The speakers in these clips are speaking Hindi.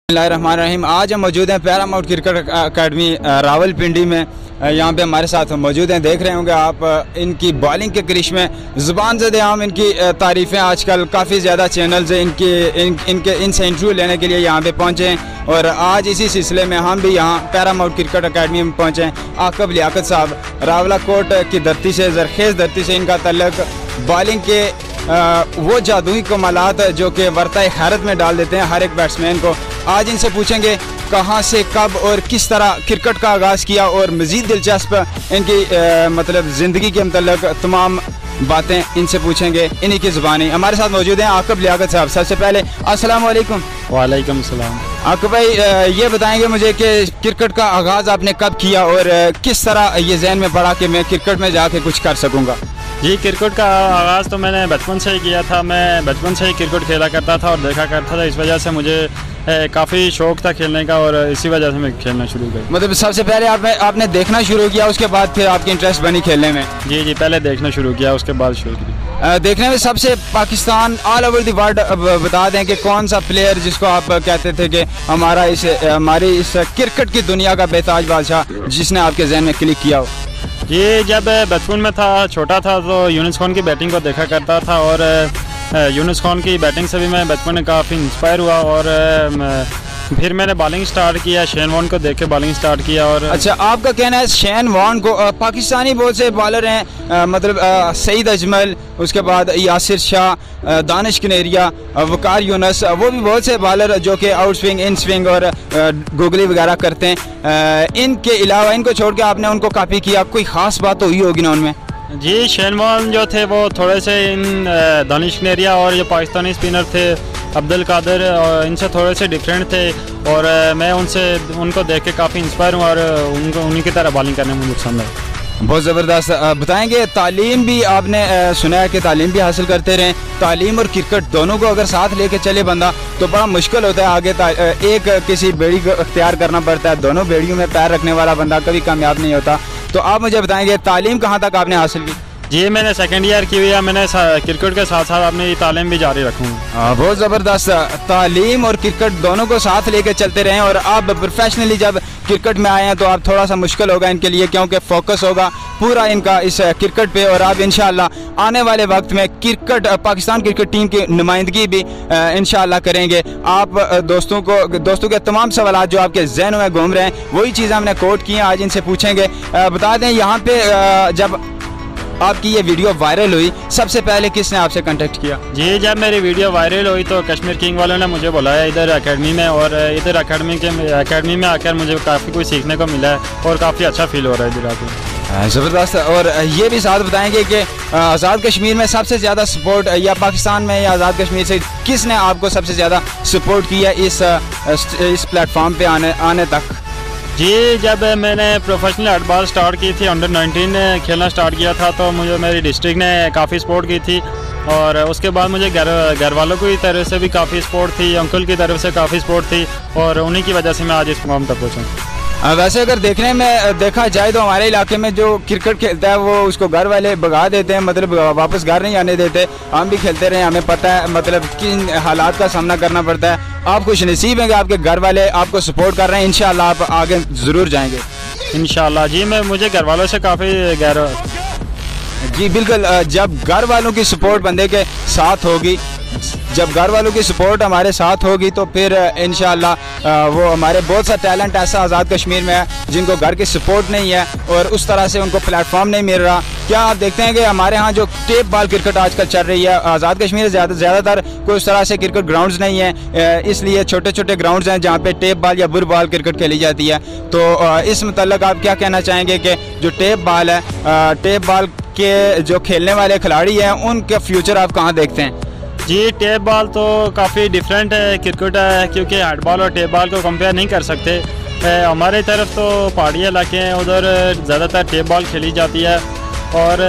बिस्मिल्लाहिर्रहमानिर्रहीम। आज हम मौजूद हैं पैरामाउंट क्रिकेट अकेडमी रावलपिंडी में। यहाँ पे हमारे साथ मौजूद हैं, देख रहे होंगे आप इनकी बॉलिंग के करिश्मे ज़ुबान ज़द आम इनकी तारीफ़ें आजकल काफ़ी ज़्यादा चैनल्स इनसे इंटरव्यू लेने के लिए यहाँ पे पहुँचे हैं और आज इसी सिलसिले में हम भी यहाँ पैरामाउंट क्रिकेट अकेडमी में पहुँचे हैं। आकब लियाकत साहब, रावलाकोट की धरती से, ज़रखेज़ धरती से इनका तल्लुक़। बॉलिंग के वो जादुई कमालात जो कि वर्ताए खैरत में डाल देते हैं हर एक बैट्समैन को। आज इनसे पूछेंगे कहाँ से, कब और किस तरह क्रिकेट का आगाज़ किया और मज़ीद दिलचस्प इनकी मतलब ज़िंदगी के मतलब तमाम बातें इनसे पूछेंगे इन्हीं की ज़ुबानी। हमारे साथ मौजूद हैं आकब लियाकत साहब। सबसे पहले अस्सलाम वालेकुम। वालेकुम सलाम। आकब भाई, ये बताएंगे मुझे कि क्रिकेट का आगाज़ आपने कब किया और किस तरह ये जहन में पड़ा कि मैं क्रिकेट में जाके कुछ कर सकूँगा? जी, क्रिकेट का आगाज़ तो मैंने बचपन से ही किया था। मैं बचपन से ही क्रिकेट खेला करता था और देखा करता था। इस वजह से मुझे काफ़ी शौक़ था खेलने का और इसी वजह से मैं खेलना शुरू किया। मतलब सबसे पहले आपने देखना शुरू किया, उसके बाद फिर आपकी इंटरेस्ट बनी खेलने में? जी, पहले देखना शुरू किया, उसके बाद शुरू किया। देखने में सबसे Pakistan all over the world बता दें कि कौन सा प्लेयर जिसको आप कहते थे कि हमारी इस क्रिकेट की दुनिया का बेताज बादशाह, जिसने आपके जहन में क्लिक किया हो? ये जब बचपन में था, छोटा था, तो यूनुस खान की बैटिंग को देखा करता था और यूनुस खान की बैटिंग से भी मैं बचपन में काफ़ी इंस्पायर हुआ और फिर मैंने बॉलिंग स्टार्ट किया। शेन वॉर्न को देख के बॉलिंग स्टार्ट किया। और अच्छा, आपका कहना है शेन वॉर्न को, पाकिस्तानी बहुत से बॉलर हैं मतलब सईद अजमल, उसके बाद यासिर शाह, दानिश कनेरिया, वकार यूनुस, वो भी बहुत से बॉलर जो कि आउट स्विंग, इन स्विंग और गुगली वगैरह करते हैं। इनके अलावा इनको छोड़ के आपने उनको कॉपी किया, कोई ख़ास बात तो हुई होगी ना उनमें? जी, शेन वॉर्न जो थे वो थोड़े से इन दानिश कनेरिया और जो पाकिस्तानी स्पिनर थे अब्दुल कादिर, इनसे थोड़े से डिफरेंट थे और मैं उनको देख के काफ़ी इंस्पायर हूँ और उन्हीं की तरह बॉलिंग करने में मुझे पसंद है। बहुत ज़बरदस्त। बताएंगे तालीम भी आपने सुना है कि तालीम भी हासिल करते रहें। तालीम और क्रिकेट दोनों को अगर साथ लेके चले बंदा तो बड़ा मुश्किल होता है आगे। एक किसी बेड़ी को अख्तियार करना पड़ता है, दोनों बेड़ियों में पैर रखने वाला बंदा कभी कामयाब नहीं होता। तो आप मुझे बताएंगे तालीम कहाँ तक आपने हासिल की? जी, मैंने सेकंड ईयर की हुई है। मैंने क्रिकेट के साथ साथ अपनी तालीम भी जारी रखूँगा। बहुत ज़बरदस्त। तालीम और क्रिकेट दोनों को साथ लेके चलते रहें और आप प्रोफेशनली जब क्रिकेट में आए हैं तो आप थोड़ा सा मुश्किल होगा इनके लिए, क्योंकि फोकस होगा पूरा इनका इस क्रिकेट पे और आप इंशाल्लाह आने वाले वक्त में क्रिकेट पाकिस्तान क्रिकेट टीम की नुमाइंदगी भी इंशाल्लाह करेंगे। आप दोस्तों के तमाम सवाल जो आपके जहनों में घूम रहे हैं वही चीज़ें हमने कोट की हैं, आज इनसे पूछेंगे। बता दें यहाँ पे जब आपकी ये वीडियो वायरल हुई सबसे पहले किसने आपसे कांटेक्ट किया? जी, जब मेरी वीडियो वायरल हुई तो कश्मीर किंग वालों ने मुझे बुलाया इधर एकेडमी में और इधर एकेडमी में आकर मुझे काफ़ी कुछ सीखने को मिला है और काफ़ी अच्छा फील हो रहा है इधर आकर। ज़बरदस्त। और ये भी साथ बताएंगे कि आज़ाद कश्मीर में सबसे ज़्यादा सपोर्ट, या पाकिस्तान में या आज़ाद कश्मीर से किसने आपको सबसे ज़्यादा सपोर्ट किया इस प्लेटफॉर्म पे आने तक? जी, जब मैंने प्रोफेशनल हैंडबॉल स्टार्ट की थी, अंडर 19 खेलना स्टार्ट किया था, तो मुझे मेरी डिस्ट्रिक्ट ने काफ़ी सपोर्ट की थी और उसके बाद मुझे घर वालों की तरफ से भी काफ़ी सपोर्ट थी, अंकल की तरफ से काफ़ी सपोर्ट थी और उन्हीं की वजह से मैं आज इस मुकाम तक पहुँचा। वैसे अगर देखने में देखा जाए तो हमारे इलाके में जो क्रिकेट खेलता है वो उसको घर वाले भगा देते हैं, मतलब वापस घर नहीं आने देते। हम भी खेलते रहे, हमें पता है मतलब किन हालात का सामना करना पड़ता है। आप खुश नसीब हैं कि आपके घर वाले आपको सपोर्ट कर रहे हैं। इंशाल्लाह आप आगे ज़रूर जाएंगे इंशाल्लाह। जी, मुझे घर वालों से काफ़ी जी बिल्कुल। जब घर वालों की सपोर्ट बंदे के साथ होगी, जब घर वालों की सपोर्ट हमारे साथ होगी तो फिर इंशाल्लाह वो हमारे बहुत सा टैलेंट ऐसा आज़ाद कश्मीर में है जिनको घर की सपोर्ट नहीं है और उस तरह से उनको प्लेटफॉर्म नहीं मिल रहा। क्या आप देखते हैं कि हमारे यहाँ जो टेप बॉल क्रिकेट आजकल चल रही है, आज़ाद कश्मीर ज़्यादातर कोई उस तरह से क्रिकेट ग्राउंड्स नहीं है, इसलिए छोटे छोटे ग्राउंड्स हैं जहाँ पे टेप बॉल या बुर बॉल क्रिकेट खेली जाती है। तो इस मतलब आप क्या कहना चाहेंगे कि जो टेप बॉल है, टेप बॉल के जो खेलने वाले खिलाड़ी हैं उनका फ्यूचर आप कहाँ देखते हैं? जी, टेप बॉल तो काफ़ी डिफरेंट है क्रिकेट है, क्योंकि हैंड बॉल और टेप बॉल को कंपेयर नहीं कर सकते। हमारे तरफ तो पहाड़ी इलाके हैं, उधर ज़्यादातर टेप बॉल खेली जाती है और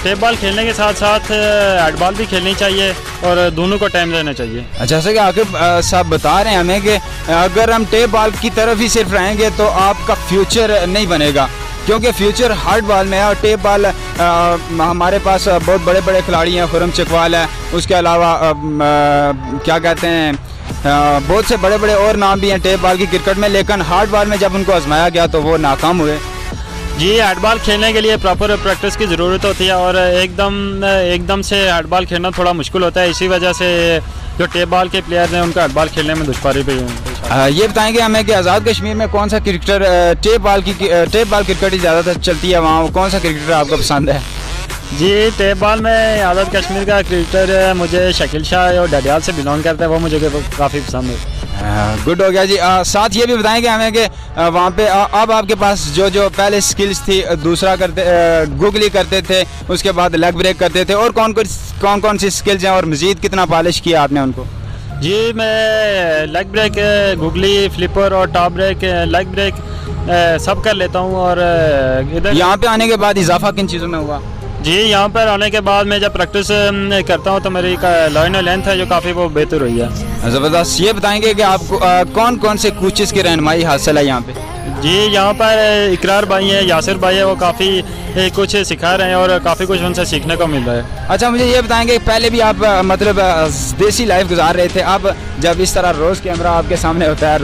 टेप बॉल खेलने के साथ साथ हैंड बॉल भी खेलनी चाहिए और दोनों को टाइम देना चाहिए। जैसे कि आकिब साहब बता रहे हैं हमें कि अगर हम टेप बॉल की तरफ ही सिर्फ रहेंगे तो आपका फ्यूचर नहीं बनेगा, क्योंकि फ्यूचर हार्ड बॉल में है और टेप बॉल हमारे पास बहुत बड़े बड़े खिलाड़ी हैं, खुरम चकवाल है, उसके अलावा क्या कहते हैं बहुत से बड़े बड़े और नाम भी हैं टेप बॉल की क्रिकेट में, लेकिन हार्ड बॉल में जब उनको आजमाया गया तो वो नाकाम हुए। जी, हार्ड बॉल खेलने के लिए प्रॉपर प्रैक्टिस की ज़रूरत होती है और एकदम से हार्ड बॉल खेलना थोड़ा मुश्किल होता है। इसी वजह से जो टेप बॉल के प्लेयर हैं उनको हार्ड बॉल खेलने में दुश्वारी भी है। ये बताएंगे हमें कि आज़ाद कश्मीर में कौन सा क्रिकेटर टेप बॉल क्रिकेट ही ज़्यादातर चलती है, वहाँ कौन सा क्रिकेटर आपको पसंद है? जी, टेप बॉल में आज़ाद कश्मीर का क्रिकेटर मुझे शकील शाह और डडियाल से बिलोंग करता है, वो मुझे काफ़ी पसंद है। गुड हो गया जी। साथ ये भी बताएंगे हमें कि वहाँ पे अब आपके पास जो पहले स्किल्स थी, दूसरा गूगली करते थे, उसके बाद लेग ब्रेक करते थे, और कौन कौन सी स्किल्स हैं और मज़ीद कितना पॉलिश किया आपने उनको? जी, मैं लेग ब्रेक, गूगली, फ्लिपर और टॉप ब्रेक, लेग ब्रेक सब कर लेता हूँ। और इधर यहाँ पे आने के बाद इजाफा किन चीज़ों में हुआ? जी, यहाँ पर आने के बाद मैं जब प्रैक्टिस करता हूँ तो मेरी लाइन और लेंथ है जो काफ़ी वो बेहतर हुई है। ज़बरदस्त। ये बताएंगे कि आपको कौन कौन से कोचेस की रहनुमाई हासिल है यहाँ पे? जी, यहाँ पर इकरार भाई हैं, यासिर भाई है, वो काफ़ी कुछ सिखा रहे हैं और काफ़ी कुछ उनसे सीखने को मिल रहा है। अच्छा, मुझे ये बताएंगे पहले भी आप मतलब देसी लाइफ गुजार रहे थे, अब जब इस तरह रोज़ कैमरा आपके सामने होता है,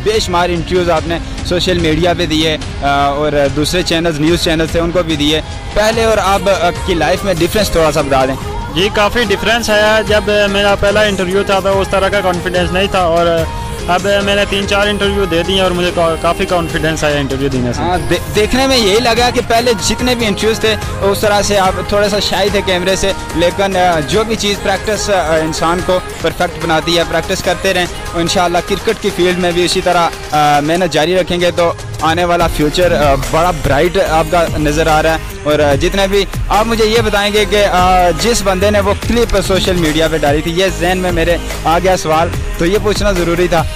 बेशुमार इंटरव्यूज़ आपने सोशल मीडिया पे दिए और दूसरे चैनल्स, न्यूज़ चैनल थे, उनको भी दिए, पहले और अब की लाइफ में डिफरेंस थोड़ा सा बता दें। जी, काफ़ी डिफरेंस है। जब मेरा पहला इंटरव्यू था तो उस तरह का कॉन्फिडेंस नहीं था और अब मैंने 3-4 इंटरव्यू दे दिए और मुझे काफ़ी कॉन्फिडेंस आया इंटरव्यू देने से। हाँ, देखने में यही लगा कि पहले जितने भी इंटरव्यूज़ थे उस तरह से आप थोड़ा सा शाई थे कैमरे से, लेकिन जो भी चीज़ प्रैक्टिस इंसान को परफेक्ट बनाती है, प्रैक्टिस करते रहें, इंशाल्लाह क्रिकेट की फील्ड में भी इसी तरह मेहनत जारी रखेंगे तो आने वाला फ्यूचर बड़ा ब्राइट आपका नज़र आ रहा है। और जितने भी आप मुझे ये बताएंगे कि जिस बंदे ने वो क्लिप सोशल मीडिया पे डाली थी, ये जहन में मेरे आ गया सवाल, तो ये पूछना ज़रूरी था।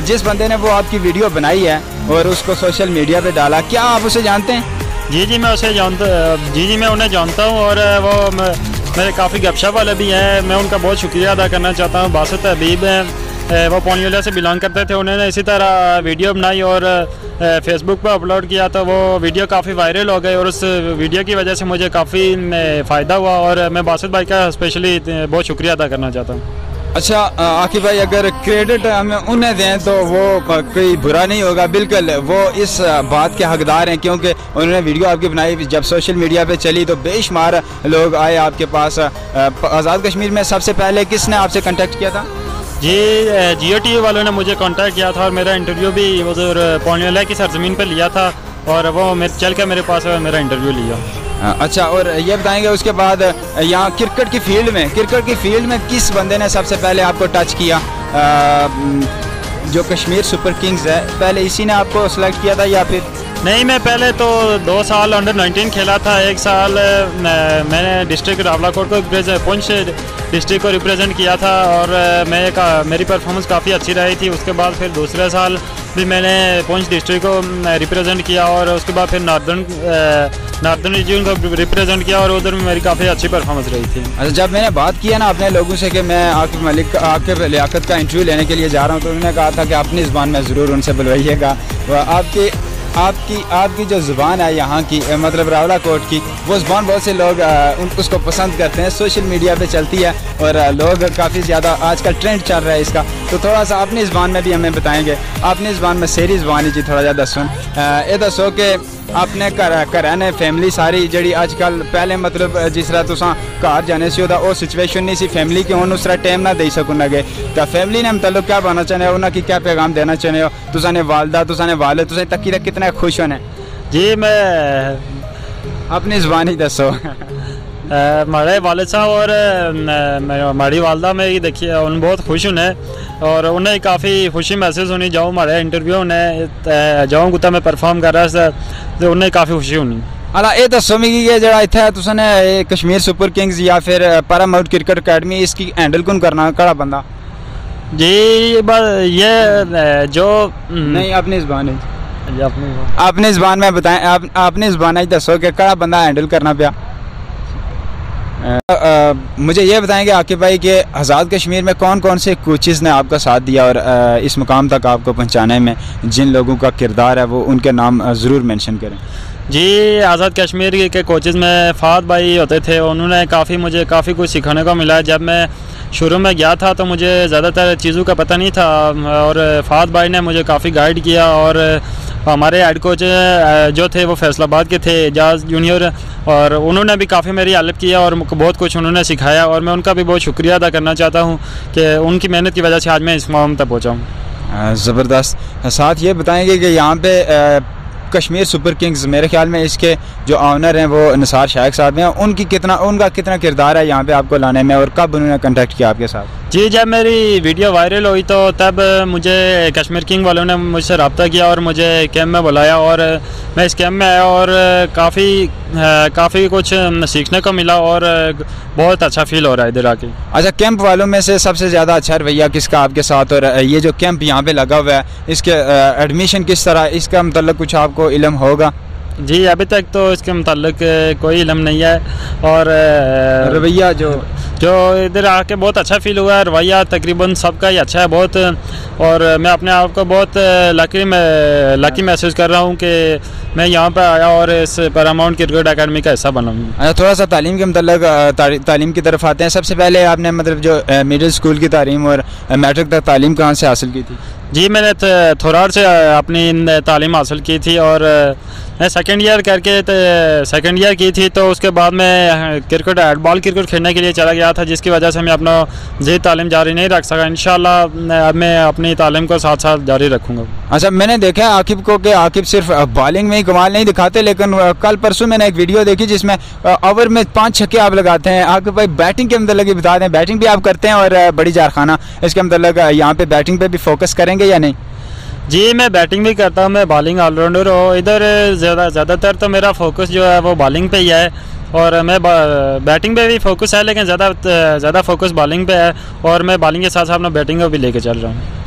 जिस बंदे ने वो आपकी वीडियो बनाई है और उसको सोशल मीडिया पे डाला, क्या आप उसे जानते हैं? जी, मैं उसे मैं उन्हें जानता हूँ और वो मेरे काफ़ी गपशप वाले भी हैं। मैं उनका बहुत शुक्रिया अदा करना चाहता हूँ। बासित हबीब हैं, वो पौनियोला से बिलोंग करते थे, उन्होंने इसी तरह वीडियो बनाई और फेसबुक पर अपलोड किया तो वो वीडियो काफ़ी वायरल हो गई और उस वीडियो की वजह से मुझे काफ़ी फ़ायदा हुआ और मैं बासित भाई का स्पेशली बहुत शुक्रिया अदा करना चाहता हूँ। अच्छा आकिब भाई, अगर क्रेडिट हमें उन्हें दें तो वो कोई बुरा नहीं होगा, बिल्कुल वो इस बात के हकदार हैं क्योंकि उन्होंने वीडियो आपकी बनाई, जब सोशल मीडिया पे चली तो बेशुमार लोग आए आपके पास। आज़ाद कश्मीर में सबसे पहले किसने आपसे कांटेक्ट किया था? जी, जियो टीवी वालों ने मुझे कांटेक्ट किया था और मेरा इंटरव्यू भी उधर पौनियोला की सरजमीन पर लिया था और वो चल के मेरे पास मेरा इंटरव्यू लिया। अच्छा, और ये बताएंगे उसके बाद यहाँ क्रिकेट की फील्ड में किस बंदे ने सबसे पहले आपको टच किया? जो कश्मीर सुपर किंग्स है, पहले इसी ने आपको सेलेक्ट किया था या फिर? नहीं, मैं पहले तो 2 साल अंडर-19 खेला था। 1 साल मैंने डिस्ट्रिक्ट रावलाकोट को पुंछ डिस्ट्रिक्ट को रिप्रेजेंट किया था और मेरी परफॉर्मेंस काफ़ी अच्छी रही थी। उसके बाद फिर दूसरे साल भी मैंने पुंछ डिस्ट्रिक्ट को रिप्रेजेंट किया और उसके बाद फिर नार्दर्न रीजन को रिप्रेजेंट किया और उधर में मेरी काफ़ी अच्छी परफॉर्मेंस रही थी। अच्छा, जब मैंने बात किया ना अपने लोगों से कि मैं आकिब मलिक आकिब लियाकत का इंटरव्यू लेने के लिए जा रहा हूँ, तो उन्होंने कहा था कि अपनी ज़ुबान में ज़रूर उनसे बुलवाइएगा। आपकी जो ज़ुबान है यहाँ की, मतलब रावलाकोट की, वो ज़ुबान बहुत से लोग उसको पसंद करते हैं, सोशल मीडिया पे चलती है और लोग काफ़ी ज़्यादा आजकल ट्रेंड चल रहा है इसका। तो थोड़ा सा अपनी ज़ुबान में भी हमें बताएंगे, अपनी ज़ुबान में सेरी ज़ुबान ही जी थोड़ा ज़्यादा सुन ये दसो कि अपने घर ने फैमिली सारी जी अजकल पहले मतलब जिस तरह तुसा घर जाने से वो सिचुएशन नहीं सी फैमिली की उस तरह टाइम ना दे सकूँ लगे, तो फैमिली ने मतलब क्या बनना चाहते हो, उन्होंने क्या पैगाम देना चाहते हो? तुसाने वालदा, तुसाने वाले, तुसा तकी तक कितना खुश होने? जी, मैं अपनी ज़ुबान ही दसो। हमारे वालिद साहब और हमारी वालदा में ही देखिए उन बहुत खुश होने और उन्हें काफ़ी खुशी महसूस होनी जाऊँ हमारे इंटरव्यू ने जाऊँ कुत्ता में परफॉर्म कर रहा है तो उन्हें काफ़ी खुशी होनी। अला ये दसो मिगी कि जो इतना तुसने कश्मीर सुपर किंग्स या फिर पैरामाउंट क्रिकेट अकेडमी इसकी हैंडल कौन करना, कड़ा बंदा? जी, ये जो नहीं अपनी ज़ुबान अपनी ज़ुबान में बताएं, अपनी ज़ुबान ही दसो कि कड़ा बंदा हैंडल करना पाया। मुझे ये बताएंगे आकिब भाई कि आज़ाद कश्मीर में कौन कौन से कोचेज़ ने आपका साथ दिया और इस मुकाम तक आपको पहुंचाने में जिन लोगों का किरदार है वो उनके नाम ज़रूर मेंशन करें। जी, आज़ाद कश्मीर के कोचेज़ में फ़ाद भाई होते थे, उन्होंने मुझे काफ़ी कुछ सिखाने को मिला। जब मैं शुरू में गया था तो मुझे ज़्यादातर चीज़ों का पता नहीं था, और फ़ाद भाई ने मुझे काफ़ी गाइड किया। और हमारे हेड कोच जो थे वो फैसलाबाद के थे, एजाज जूनियर, और उन्होंने भी काफ़ी मेरी हेल्प किया और बहुत कुछ उन्होंने सिखाया, और मैं उनका भी बहुत शुक्रिया अदा करना चाहता हूँ कि उनकी मेहनत की वजह से आज मैं इस मुकाम तक पहुँचा हूँ। ज़बरदस्त। साथ ये बताएंगे कि यहाँ पे कश्मीर सुपर किंग्स, मेरे ख्याल में इसके जो ऑनर हैं वो निसार शाइक साहब हैं, उनका कितना किरदार है यहाँ पे आपको लाने में, और कब उन्होंने कांटेक्ट किया आपके साथ? जी, जब मेरी वीडियो वायरल हुई तो तब मुझे कश्मीर किंग वालों ने मुझसे रब्ता किया और मुझे कैंप में बुलाया, और मैं इस कैंप में आया और काफ़ी कुछ सीखने को मिला और बहुत अच्छा फील हो रहा है इधर आके। अच्छा, कैंप वालों में से सबसे ज़्यादा अच्छा रवैया किसका आपके साथ, और ये जो कैंप यहाँ पे लगा हुआ है इसके एडमिशन किस तरह, इसका मतलब कुछ आपको इल्म होगा? जी, अभी तक तो इसके मतलब कोई इल्म नहीं है, और रवैया जो इधर आके बहुत अच्छा फील हुआ है, रवैया तकरीबन सबका ही अच्छा है बहुत, और मैं अपने आप को बहुत लकी महसूस कर रहा हूँ कि मैं यहाँ पर आया और इस पैरामाउंट क्रिकेट एकेडमी का हिस्सा बना हूँ। अच्छा, थोड़ा सा तालीम के मतलब तालीम की तरफ आते हैं। सबसे पहले आपने मतलब जो मिडिल स्कूल की तालीम और मैट्रिक तक तालीम कहाँ से हासिल की थी? जी, मैंने थोरार से अपनी तालीम हासिल की थी, और मैं सेकंड ईयर की थी, तो उसके बाद मैं हेड बॉल क्रिकेट खेलने के लिए चला गया था, जिसकी वजह से मैं अपना ज़ीद तालीम जारी नहीं रख सका। इंशाल्लाह अब मैं अपनी तालीम को साथ साथ जारी रखूँगा। अच्छा, मैंने देखा है आकिब को कि आकिब सिर्फ बॉलिंग में ही कमाल नहीं दिखाते, लेकिन कल परसों मैंने एक वीडियो देखी जिसमें ओवर में 5 छक्के आप लगाते हैं। आकिब भाई, बैटिंग के मतलब बता दें, बैटिंग भी आप करते हैं और बड़ी कारखाना, इसके मतलब यहाँ पे बैटिंग पे भी फोकस करेंगे या नहीं? जी, मैं बैटिंग भी करता हूँ, मैं बॉलिंग ऑलराउंडर हूँ। इधर ज़्यादातर तो मेरा फोकस जो है वो बॉलिंग पे ही है, और मैं बैटिंग पे भी फोकस है, लेकिन ज़्यादा फोकस बॉलिंग पे है, और मैं बॉलिंग के साथ साथ अपना बैटिंग को भी लेके चल रहा हूँ।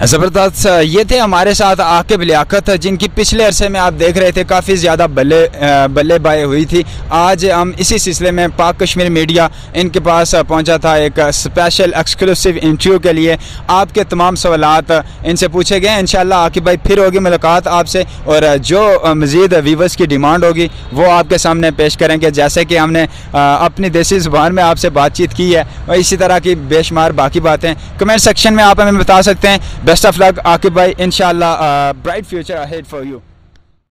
ज़बरदस्त। ये थे हमारे साथ आकिब लियाकत, जिनकी पिछले अरसे में आप देख रहे थे काफ़ी ज़्यादा बल्लेबाजी हुई थी। आज हम इसी सिलसिले में पाक कश्मीर मीडिया इनके पास पहुंचा था एक स्पेशल एक्सक्लूसिव इंटरव्यू के लिए। आपके तमाम सवालात इनसे पूछे गए। इंशाल्लाह आकिब भाई फिर होगी मुलाकात आपसे, और जो मज़ीद व्यूवर्स की डिमांड होगी वो आपके सामने पेश करेंगे, जैसे कि हमने अपनी देसी ज़ुबान में आपसे बातचीत की है, और इसी तरह की बेशुमार बाकी बातें कमेंट सेक्शन में आप हमें बता सकते हैं। बेस्ट ऑफ लक आकिब भाई, इंशाल्लाह bright future ahead for you.